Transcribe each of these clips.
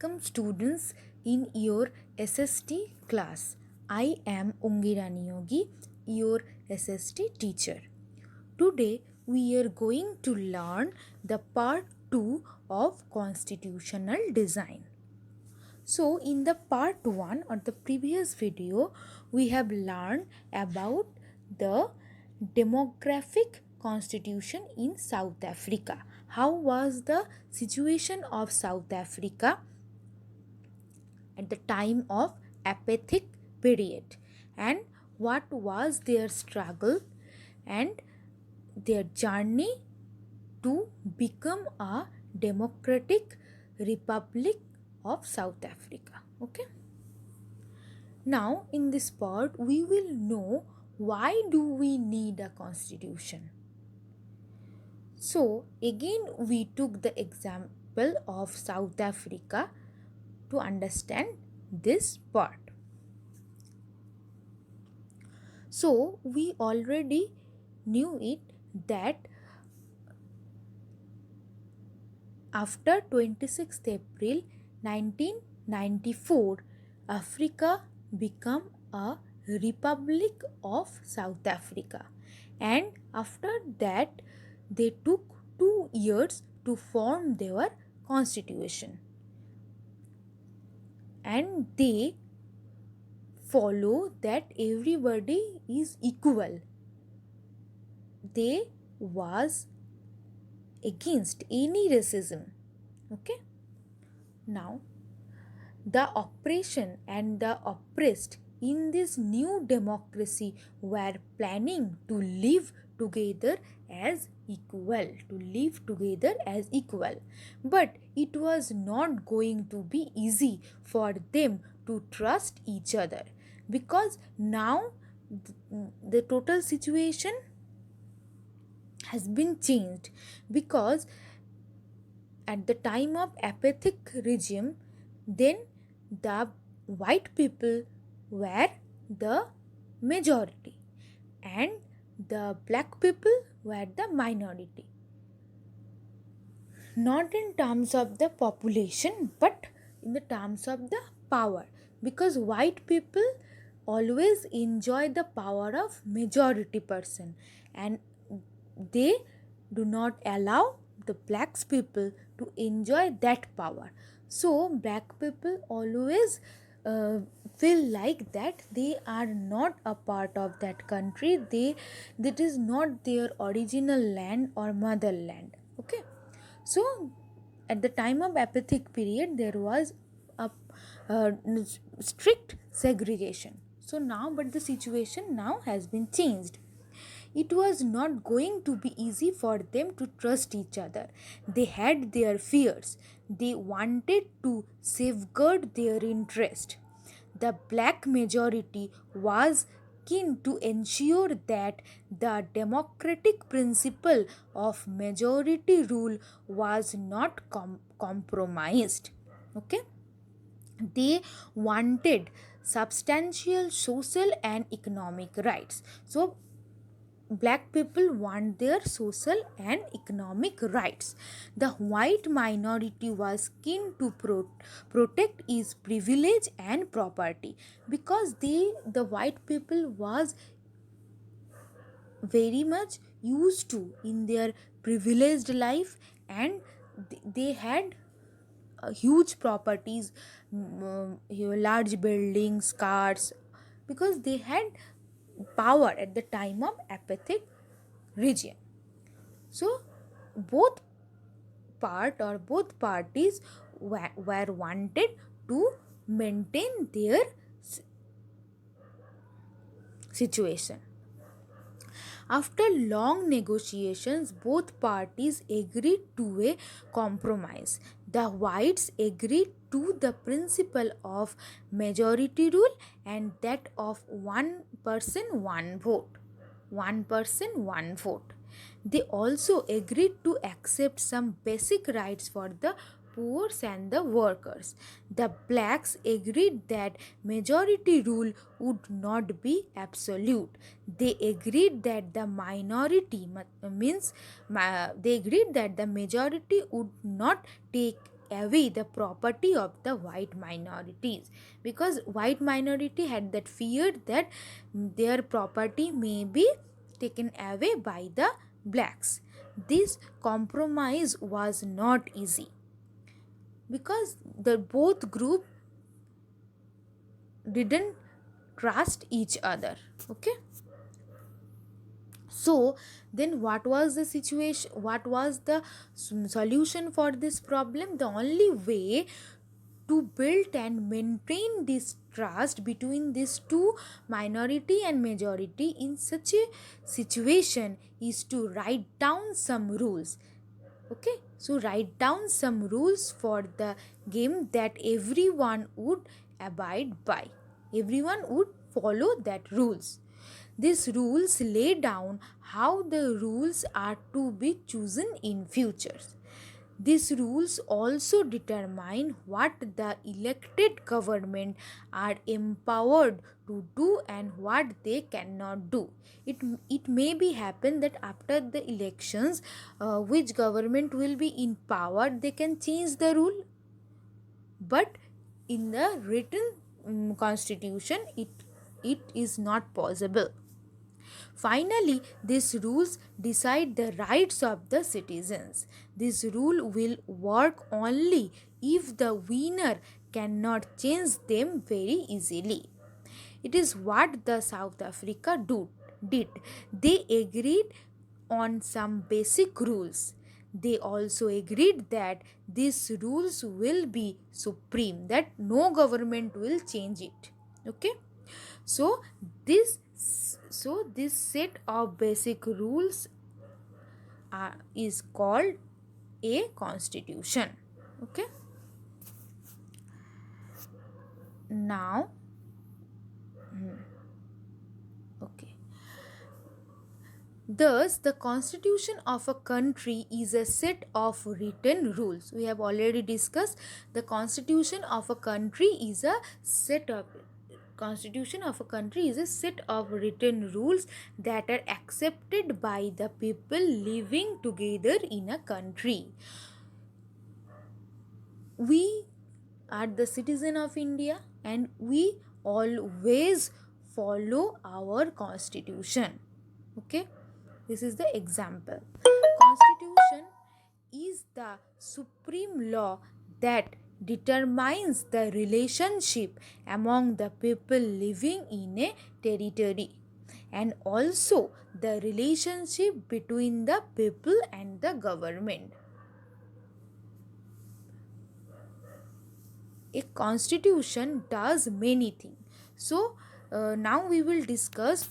welcome students in your SST class. I am Ongirani Yogi, your SST teacher. Today we are going to learn the part 2 of constitutional design. So in the part 1 or the previous video we have learned about the demographic constitution in South Africa. How was the situation of South Africa at the time of apathic period, and what was their struggle and their journey to become a democratic republic of South Africa. Okay, now in this part we will know why do we need a constitution. So again we took the example of South Africa to understand this part. So we already knew it that after 26th April 1994, Africa became a Republic of South Africa, and after that they took 2 years to form their constitution, and they follow that everybody is equal. They was against any racism. Okay, now the oppression and the oppressed in this new democracy were planning to live together as equal, but it was not going to be easy for them to trust each other, because now the total situation has been changed, because at the time of apathic regime, then the white people were the majority and the black people were the minority, not in terms of the population but in the terms of the power, because white people always enjoy the power of majority person, and they do not allow the blacks people to enjoy that power. So black people always feel like that they are not a part of that country, that is not their original land or motherland. Okay, so at the time of apathic period there was a strict segregation. So now, but the situation now has been changed. It was not going to be easy for them to trust each other. They had their fears. They wanted to safeguard their interest. The black majority was keen to ensure that the democratic principle of majority rule was not compromised. Okay, they wanted substantial social and economic rights. So black people want their social and economic rights. The white minority was keen to protect its privilege and property, because the white people was very much used to in their privileged life, and they had huge properties, large buildings, cars, because they had power at the time of apathic regime. So both both parties were wanted to maintain their situation. After long negotiations, both parties agreed to a compromise. The whites agreed to the principle of majority rule and that of one person, one vote. One person, one vote. They also agreed to accept some basic rights for the poor and the workers. The blacks agreed that majority rule would not be absolute. They agreed that the minority means they agreed that the majority would not take away the property of the white minorities, because white minority had that fear that their property may be taken away by the blacks. This compromise was not easy because the both group didn't trust each other. Okay, so then what was the situation, what was the solution for this problem? The only way to build and maintain this trust between these two, minority and majority, in such a situation is to write down some rules. Okay, so write down some rules for the game that everyone would abide by, everyone would follow that rules. These rules lay down how the rules are to be chosen in futures. These rules also determine what the elected government are empowered to do and what they cannot do. It may be happen that after the elections, which government will be in power, they can change the rule, but in the written constitution, it is not possible. Finally, these rules decide the rights of the citizens. This rule will work only if the winner cannot change them very easily. It is what the South Africa did. They agreed on some basic rules. They also agreed that these rules will be supreme, that no government will change it. Okay, so this this set of basic rules is called a constitution. Okay, now okay, thus the constitution of a country is a set of written rules. We have already discussed the constitution of a country is a set of constitution of a country is a set of written rules that are accepted by the people living together in a country. We are the citizen of India and we always follow our constitution. Okay, this is the example. Constitution is the supreme law that determines the relationship among the people living in a territory and also the relationship between the people and the government. A constitution does many things. So now we will discuss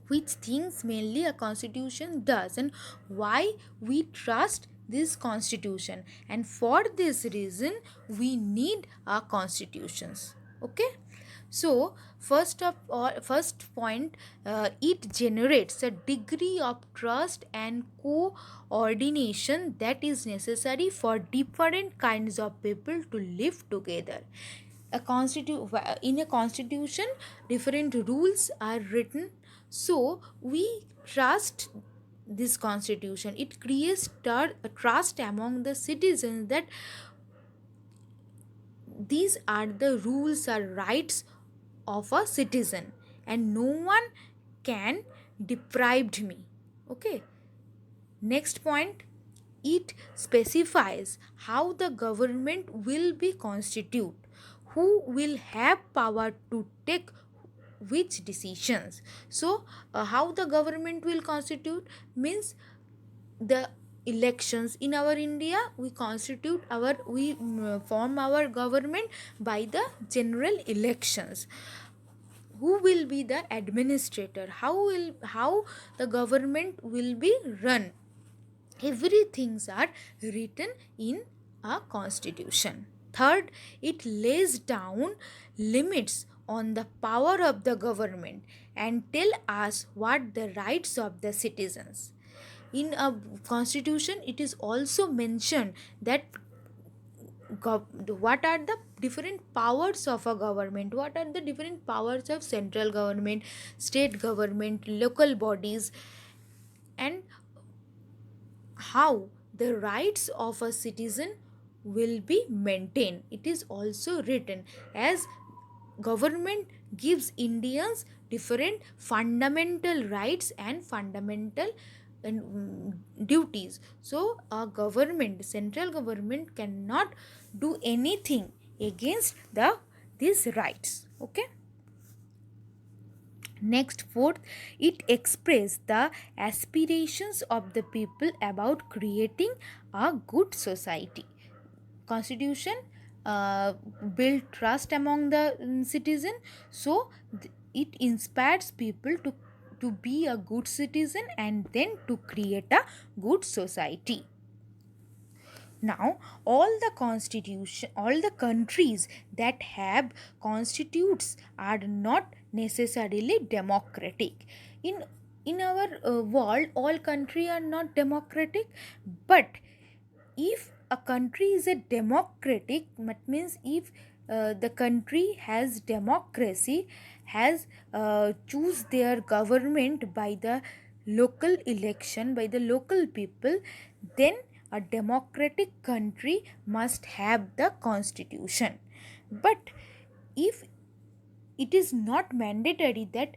which things mainly a constitution does and why we trust this constitution, and for this reason we need our constitutions. Okay, so first point, it generates a degree of trust and coordination that is necessary for different kinds of people to live together. In a constitution different rules are written, so we trust this constitution. It creates trust among the citizens that these are the rules or rights of a citizen and no one can deprive me. Okay, next point, it specifies how the government will be constituted, who will have power to take which decisions. So how the government will constitute means the elections in our India, we form our government by the general elections. Who will be the administrator, how the government will be run, everything are written in a constitution. Third, it lays down limits on the power of the government and tell us what the rights of the citizens. In a constitution it is also mentioned that what are the different powers of a government, what are the different powers of central government, state government, local bodies, and how the rights of a citizen will be maintained. It is also written as government gives Indians different fundamental rights and fundamental duties. So a government, central government, cannot do anything against these rights. Okay. Next, fourth, it expresses the aspirations of the people about creating a good society. Constitution build trust among the citizen, so it inspires people to be a good citizen and then to create a good society. Now, all the countries that have constitutes are not necessarily democratic. In our world, all countries are not democratic, but if a country is a democratic, that means if the country has democracy, has choose their government by the local election, by the local people, then a democratic country must have the constitution. But if it is not mandatory, that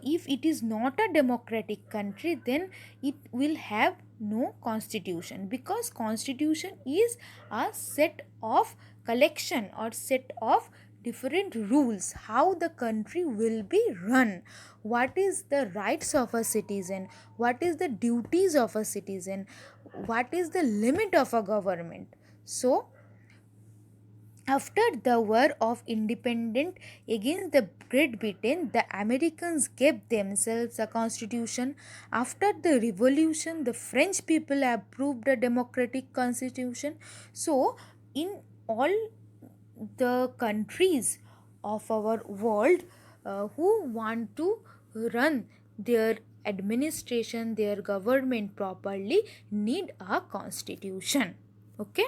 if it is not a democratic country, then it will have no constitution, because constitution is a set of collection or set of different rules how the country will be run, what is the rights of a citizen, what is the duties of a citizen, what is the limit of a government. So after the War of Independence against the Great Britain, the Americans gave themselves a constitution. After the revolution, the French people approved a democratic constitution. So, in all the countries of our world who want to run their administration, their government properly, need a constitution. Okay.